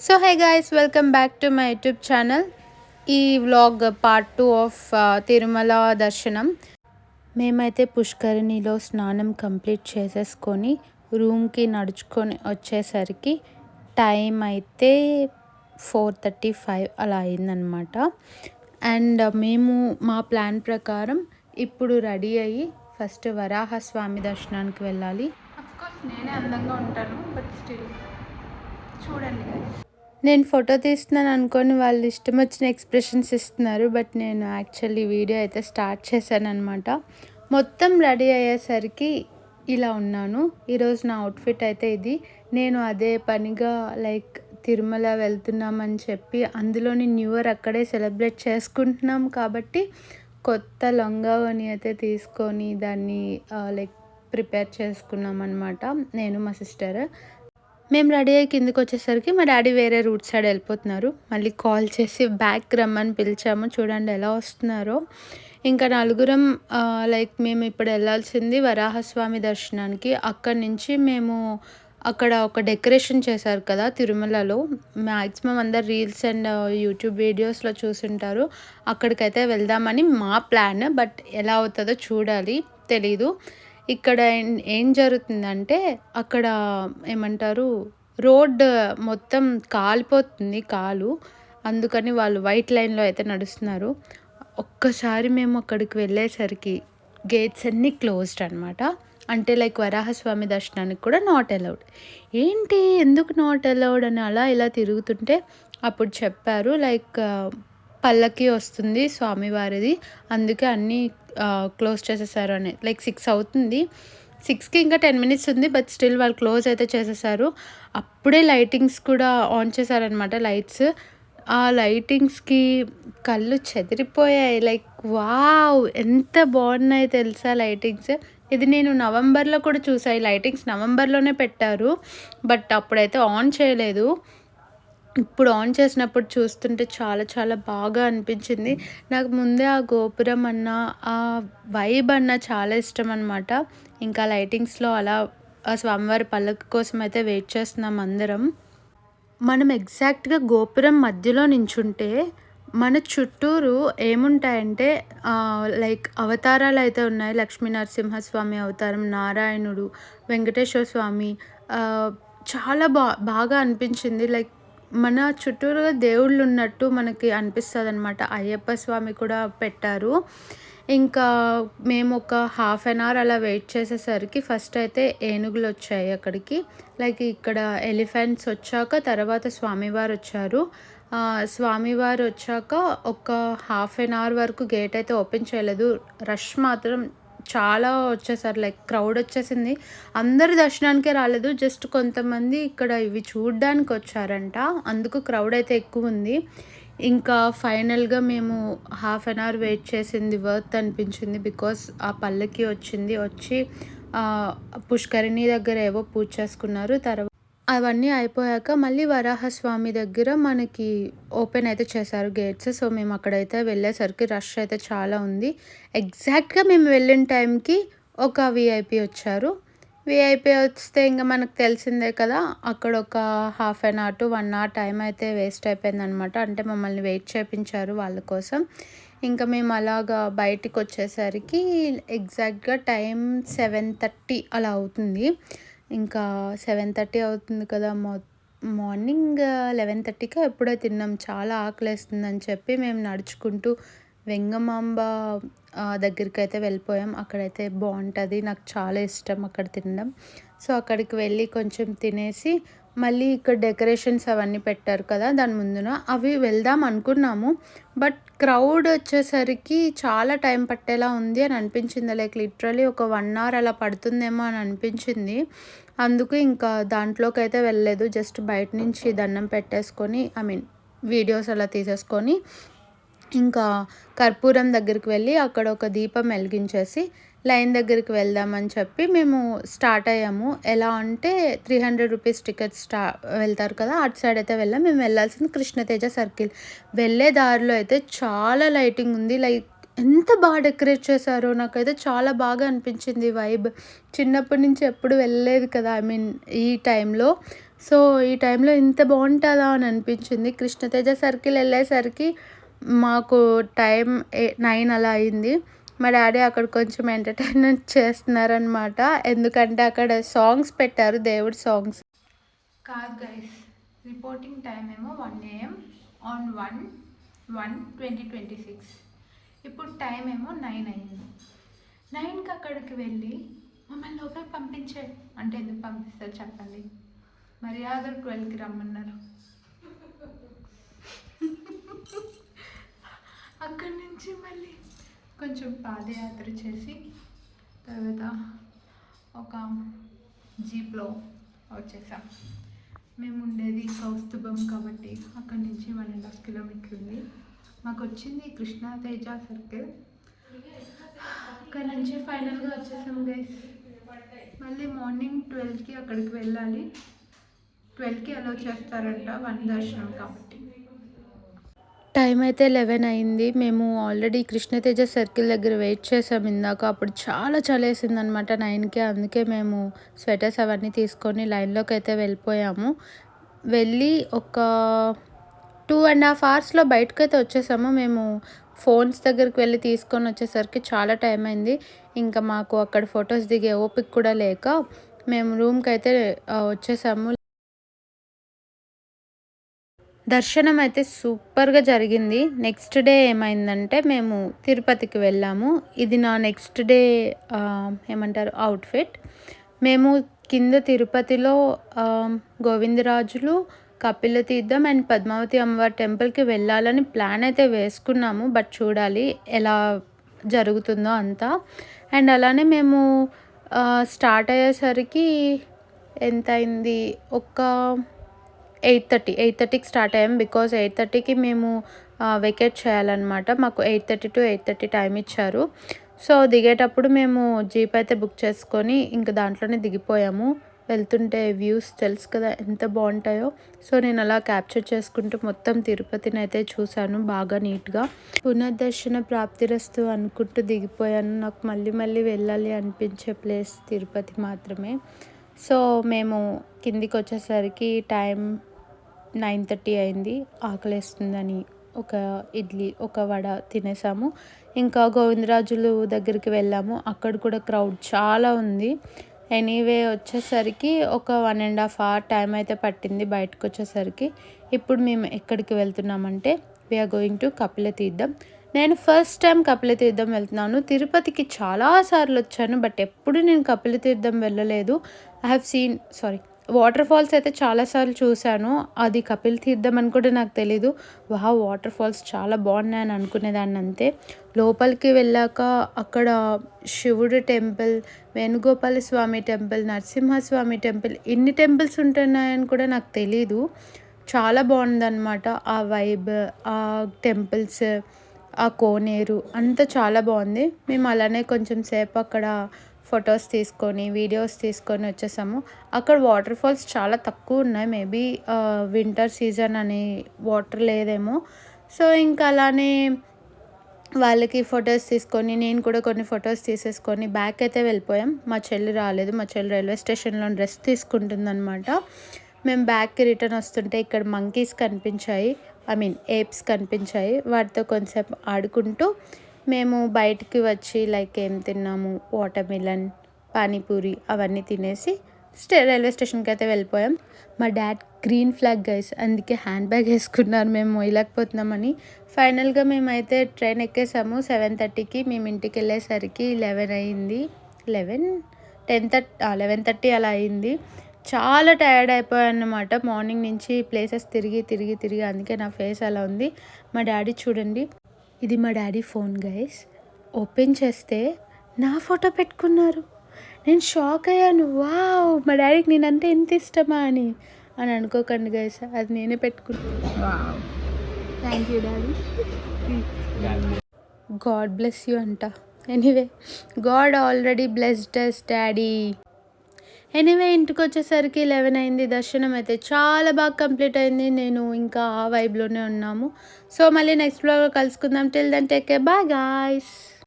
So hi guys, welcome back to my YouTube channel. ఈ vlog part 2 of Tirumala దర్శనం. మేమైతే పుష్కరిణిలో స్నానం కంప్లీట్ చేసేసుకొని రూమ్కి నడుచుకొని వచ్చేసరికి టైం అయితే 4:35 అలా అయిందనమాట. అండ్ మేము మా ప్లాన్ ప్రకారం ఇప్పుడు రెడీ అయ్యి ఫస్ట్ వరాహస్వామి దర్శనానికి వెళ్ళాలి. అఫ్కోర్స్ నేనే అందంగా ఉంటాను, బట్ స్టిల్ చూడండి. నేను ఫోటో తీస్తున్నాను అనుకొని వాళ్ళు ఇష్టం వచ్చిన ఎక్స్ప్రెషన్స్ ఇస్తున్నారు, బట్ నేను యాక్చువల్లీ వీడియో అయితే స్టార్ట్ చేశాను అనమాట. మొత్తం రెడీ అయ్యేసరికి ఇలా ఉన్నాను. ఈరోజు నా అవుట్ఫిట్ అయితే ఇది. నేను అదే పనిగా తిరుమల వెళ్తున్నామని చెప్పి, అందులోని న్యూ ఇయర్ అక్కడే సెలబ్రేట్ చేసుకుంటున్నాం కాబట్టి కొత్త లంగావని అయితే తీసుకొని దాన్ని ప్రిపేర్ చేసుకున్నాం అనమాట, నేను మా సిస్టర్. మేము రెడీ అయ్యి కిందకి వచ్చేసరికి మా డాడీ వేరే రూట్ సైడ్ వెళ్ళిపోతున్నారు. మళ్ళీ కాల్ చేసి బ్యాక్ రమ్మని పిలిచాము. చూడండి ఎలా వస్తున్నారో. ఇంకా నలుగురం మేము ఇప్పుడు వెళ్ళాల్సింది వరాహస్వామి దర్శనానికి. అక్కడి నుంచి మేము అక్కడ ఒక డెకరేషన్ చేశారు కదా తిరుమలలో, మ్యాక్సిమం అందరు రీల్స్ అండ్ యూట్యూబ్ వీడియోస్లో చూసుంటారు. అక్కడికైతే వెళ్దామని మా ప్లాన్, బట్ ఎలా అవుతుందో చూడాలి, తెలీదు. ఇక్కడ ఏం జరుగుతుందంటే అక్కడ ఏమంటారు, రోడ్ మొత్తం కాలిపోతుంది కాలు, అందుకని వాళ్ళు వైట్ లైన్లో అయితే నడుస్తున్నారు. ఒక్కసారి మేము అక్కడికి వెళ్ళేసరికి గేట్స్ అన్నీ క్లోజ్డ్ అనమాట. అంటే వరాహస్వామి దర్శనానికి కూడా నాట్ అలౌడ్. ఏంటి, ఎందుకు నాట్ అలౌడ్ అని అలా ఇలా తిరుగుతుంటే అప్పుడు చెప్పారు పల్లకి వస్తుంది స్వామివారిది, అందుకే అన్నీ క్లోజ్ చేసేసారు అని. 6 అవుతుంది, 6కి ఇంకా 10 మినిట్స్ ఉంది, బట్ స్టిల్ వాళ్ళు క్లోజ్ అయితే చేసేసారు. అప్పుడే లైటింగ్స్ కూడా ఆన్ చేశారనమాట, లైట్స్. ఆ లైటింగ్స్కి కళ్ళు చెదిరిపోయాయి. వావ్, ఎంత బాగున్నాయి తెలుసా లైటింగ్స్. ఇది నేను నవంబర్లో కూడా చూసా. ఈ లైటింగ్స్ నవంబర్లోనే పెట్టారు, బట్ అప్పుడైతే ఆన్ చేయలేదు. ఇప్పుడు ఆన్ చేసినప్పుడు చూస్తుంటే చాలా చాలా బాగా అనిపించింది. నాకు ముందే ఆ గోపురం అన్న, ఆ వైబ్ అన్న చాలా ఇష్టం అనమాట. ఇంకా లైటింగ్స్లో అలా ఆ స్వామివారి పల్లకి కోసం అయితే వెయిట్ చేస్తున్నాం అందరం. మనం ఎగ్జాక్ట్గా గోపురం మధ్యలో నించుంటే మన చుట్టూరు ఏముంటాయంటే అవతారాలు అయితే ఉన్నాయి. లక్ష్మీ నరసింహస్వామి అవతారం, నారాయణుడు, వెంకటేశ్వర స్వామి. చాలా బాగా అనిపించింది. మన చుట్టూరుగా దేవుళ్ళు ఉన్నట్టు మనకి అనిపిస్తుంది అనమాట. అయ్యప్ప స్వామి కూడా పెట్టారు. ఇంకా మేము ఒక హాఫ్ అన్ అవర్ అలా వెయిట్ చేసేసరికి ఫస్ట్ అయితే ఏనుగులు వచ్చాయి అక్కడికి. ఇక్కడ ఎలిఫెంట్స్ వచ్చాక తర్వాత స్వామివారు వచ్చారు. స్వామివారు వచ్చాక ఒక హాఫ్ అన్ అవర్ వరకు గేట్ అయితే ఓపెన్ చేయలేదు. రష్ మాత్రం చాలా వచ్చేసారు, క్రౌడ్ వచ్చేసింది. అందరు దర్శనానికే రాలేదు, జస్ట్ కొంతమంది ఇక్కడ ఇవి చూడ్డానికి వచ్చారంట, అందుకు క్రౌడ్ అయితే ఎక్కువ ఉంది. ఇంకా ఫైనల్గా మేము హాఫ్ అన్ అవర్ వెయిట్ చేసింది వర్త్ అనిపించింది. బికాస్ ఆ పల్లకి వచ్చి పుష్కరిణి దగ్గర ఏవో పూజ చేసుకున్నారు. తర్వాత అవన్నీ అయిపోయాక మళ్ళీ వరాహస్వామి దగ్గర మనకి ఓపెన్ అయితే చేశారు గేట్స్. సో మేము అక్కడైతే వెళ్ళేసరికి రష్ అయితే చాలా ఉంది. ఎగ్జాక్ట్గా మేము వెళ్ళిన టైంకి ఒక విఐపి వచ్చారు. విఐపి వస్తే ఇంకా మనకు తెలిసిందే కదా, అక్కడ ఒక half an hour to 1 hour time అయితే వేస్ట్ అయిపోయిందనమాట. అంటే మమ్మల్ని వెయిట్ చేయించారు వాళ్ళ కోసం. ఇంకా మేము అలాగా బయటికి వచ్చేసరికి ఎగ్జాక్ట్గా టైం 7:30 అలా అవుతుంది. ఇంకా 7:30 అవుతుంది కదా, మార్నింగ్ 11:30కి ఎప్పుడో తిన్నాం. చాలా ఆకలేస్తుందని చెప్పి మేము నడుచుకుంటూ వెంగమాంబ దగ్గరికి అయితే వెళ్ళిపోయాం. అక్కడైతే బాగుంటుంది, నాకు చాలా ఇష్టం అక్కడ తినడం. సో అక్కడికి వెళ్ళి కొంచెం తినేసి మళ్ళీ ఇక్కడ డెకరేషన్స్ అవన్నీ పెట్టారు కదా దాని ముందున, అవి వెళ్దాం అనుకున్నాము. బట్ క్రౌడ్ వచ్చేసరికి చాలా టైం పట్టేలా ఉంది అని అనిపించింది. లిటరలీ ఒక 1 అవర్ అలా పడుతుందేమో అని అనిపించింది. అందుకు ఇంకా దాంట్లోకి అయితే వెళ్ళలేదు. జస్ట్ బయట నుంచి దండం పెట్టేసుకొని, వీడియోస్ అలా తీసేసుకొని ఇంకా కర్పూరం దగ్గరికి వెళ్ళి అక్కడ ఒక దీపం వెలిగించేసి లైన్ దగ్గరికి వెళ్దామని చెప్పి మేము స్టార్ట్ అయ్యాము. ఎలా అంటే 300 రూపీస్ టికెట్స్ వెళ్తారు కదా, అటు సైడ్ అయితే వెళ్ళాం. మేము వెళ్ళాల్సింది కృష్ణతేజ సర్కిల్. వెళ్ళే దారిలో అయితే చాలా లైటింగ్ ఉంది. ఎంత బాగా డెకరేట్ చేశారో, నాకైతే చాలా బాగా అనిపించింది వైబ్. చిన్నప్పటి నుంచి ఎప్పుడు వెళ్ళలేదు కదా, ఈ టైంలో. సో ఈ టైంలో ఇంత బాగుంటుందా అని అనిపించింది. కృష్ణతేజ సర్కిల్ వెళ్ళేసరికి మాకు టైం 9 అలా అయింది. మా డాడీ అక్కడ కొంచెం ఎంటర్టైన్మెంట్ చేస్తున్నారనమాట. ఎందుకంటే అక్కడ సాంగ్స్ పెట్టారు, దేవుడి సాంగ్స్. కాదు గైస్, రిపోర్టింగ్ టైం ఏమో 1 AM ఆన్ 1/1/2026. ఇప్పుడు టైం ఏమో 9 అయింది. 9కి అక్కడికి వెళ్ళి మమ్మల్ని లోపలికి పంపించే అంటే ఎందుకు పంపిస్తారు చెప్పండి. మర్యాద 12కి రమ్మన్నారు. అక్కడి నుంచి మళ్ళీ కొంచెం పాదయాత్ర చేసి తర్వాత ఒక జీప్లో వచ్చేసాం. మేము ఉండేది కౌస్తుభం కాబట్టి అక్కడి నుంచి 1.5 కిలోమీటర్ ఉంది. మాకు వచ్చింది కృష్ణతేజ సర్కిల్. అక్కడ నుంచి ఫైనల్గా వచ్చేసాం గైస్. మళ్ళీ మార్నింగ్ 12కి అక్కడికి వెళ్ళాలి. 12కి అలౌ చేస్తారంట, 1 దర్శనం కాబట్టి. టైం అయితే 11 అయింది. మేము ఆల్రెడీ కృష్ణతేజ సర్కిల్ దగ్గర వెయిట్ చేసాం ఇందాక. అప్పుడు చాలా చలేసింది అనమాట 9కి. అందుకే మేము స్వెటర్స్ అవన్నీ తీసుకొని లైన్లోకి అయితే వెళ్ళిపోయాము. వెళ్ళి ఒక 2.5 అవర్స్లో బయటకైతే వచ్చేసాము. మేము ఫోన్స్ దగ్గరికి వెళ్ళి తీసుకొని వచ్చేసరికి చాలా టైం అయింది. ఇంకా మాకు అక్కడ ఫొటోస్ దిగే ఓపిక కూడా లేక మేము రూమ్కి అయితే వచ్చేసాము. దర్శనం అయితే సూపర్గా జరిగింది. నెక్స్ట్ డే ఏమైందంటే మేము తిరుపతికి వెళ్ళాము. ఇది నా నెక్స్ట్ డే ఏమంటారు అవుట్ఫిట్. మేము కింద తిరుపతిలో గోవిందరాజులు, కపిల తీర్థం అండ్ పద్మావతి అమ్మవారి టెంపుల్కి వెళ్ళాలని ప్లాన్ అయితే వేసుకున్నాము. బట్ చూడాలి ఎలా జరుగుతుందో అంతా. అండ్ అలానే మేము స్టార్ట్ అయ్యేసరికి ఎంత అయింది, ఒక 8:30కి స్టార్ట్ అయ్యాం. బికాజ్ 8:30కి మేము వెకేట్ చేయాలన్నమాట. మాకు 8:30 to 8:30 టైం ఇచ్చారు. సో దిగేటప్పుడు మేము జీప్ అయితే బుక్ చేసుకొని ఇంకా దాంట్లోనే దిగిపోయాము. వెళ్తుంటే వ్యూస్ తెలుసు కదా ఎంత బాగుంటాయో. సో నేను అలా క్యాప్చర్ చేసుకుంటూ మొత్తం తిరుపతిని అయితే చూశాను బాగా నీట్గా. పునర్దర్శన ప్రాప్తిరస్తు అనుకుంటూ దిగిపోయాను. నాకు మళ్ళీ మళ్ళీ వెళ్ళాలి అనిపించే ప్లేస్ తిరుపతి మాత్రమే. సో మేము కిందికి వచ్చేసరికి టైం 9:30 అయింది. ఆకలేస్తుందని ఒక ఇడ్లీ, ఒక వడ తినేసాము. ఇంకా గోవిందరాజులు దగ్గరికి వెళ్ళాము. అక్కడ కూడా క్రౌడ్ చాలా ఉంది. ఎనీవే వచ్చేసరికి ఒక 1.5 అవర్ టైం అయితే పట్టింది బయటకు వచ్చేసరికి. ఇప్పుడు మేము ఎక్కడికి వెళ్తున్నామంటే వీఆర్ గోయింగ్ టు కపిల తీర్థం. నేను ఫస్ట్ టైం కపిల తీర్థం వెళ్తున్నాను. తిరుపతికి చాలాసార్లు వచ్చాను, బట్ ఎప్పుడు నేను కపిల తీర్థం వెళ్ళలేదు. I have seen waterfalls అయితే చాలాసార్లు చూశాను. అది కపిల తీర్థం అని కూడా నాకు తెలీదు. వాటర్ ఫాల్స్ చాలా బాగున్నాయని అనుకునేదాన్ని అంతే. లోపలికి వెళ్ళాక అక్కడ శివుడి టెంపుల్, వేణుగోపాల స్వామి టెంపుల్, నరసింహస్వామి టెంపుల్, ఇన్ని టెంపుల్స్ ఉంటున్నాయని కూడా నాకు తెలీదు. చాలా బాగుందన్నమాట ఆ వైబ్, ఆ టెంపుల్స్, ఆ కోనేరు అంతా చాలా బాగుంది. మేము అలానే కొంచెం సేపు అక్కడ ఫొటోస్ తీసుకొని వీడియోస్ తీసుకొని వచ్చేసాము. అక్కడ వాటర్ ఫాల్స్ చాలా తక్కువ ఉన్నాయి. మేబీ వింటర్ సీజన్ అని వాటర్ లేదేమో. సో ఇంకా అలానే వాళ్ళకి ఫొటోస్ తీసుకొని నేను కూడా కొన్ని ఫొటోస్ తీసేసుకొని బ్యాక్ అయితే వెళ్ళిపోయాం. మా చెల్లి రాలేదు. మా చెల్లి రైల్వే స్టేషన్లో రెస్ట్ తీసుకుంటుందన్నమాట. మేము బ్యాక్కి రిటర్న్ వస్తుంటే ఇక్కడ మంకీస్ కనిపించాయి, ఏప్స్ కనిపించాయి. వాటితో కొంచెంసేపు ఆడుకుంటూ మేము బయటికి వచ్చి ఏం తిన్నాము, వాటర్ మిలన్, పానీపూరి అవన్నీ తినేసి రైల్వే స్టేషన్కి అయితే వెళ్ళిపోయాం. మా డాడ్ గ్రీన్ ఫ్లాగ్ గైస్, అందుకే హ్యాండ్ బ్యాగ్ వేసుకున్నారు మేము మొయ్యలేకపోతున్నామని. ఫైనల్గా మేమైతే ట్రైన్ ఎక్కేసాము 7:30కి. మేము ఇంటికి వెళ్ళేసరికి 11 అయింది. 11:30 అలా అయింది. చాలా టైర్డ్ అయిపోయాను అన్నమాట. మార్నింగ్ నుంచి ప్లేసెస్ తిరిగి తిరిగి తిరిగి అందుకే నా ఫేస్ అలా ఉంది. మా డాడీ చూడండి, ఇది మా డాడీ ఫోన్ గైస్. ఓపెన్ చేస్తే నా ఫోటో పెట్టుకున్నారు. నేను షాక్ అయ్యాను. వావ్, మా డాడీకి నేనంటే ఎంత ఇష్టమా అని అనుకోకండి గైస్, అది నేనే పెట్టుకున్నాను. Thank you daddy. God bless you అంట. Anyway, God already blessed us daddy. Anyway ఇంటికి వచ్చేసరికి 11 అయింది. దర్శనం అయితే చాలా బాగా కంప్లీట్ అయింది. నేను ఇంకా ఆ వైబ్లోనే ఉన్నాము. సో మళ్ళీ నెక్స్ట్ బ్లాగ్లో కలుసుకుందాం. Till then take care, bye guys.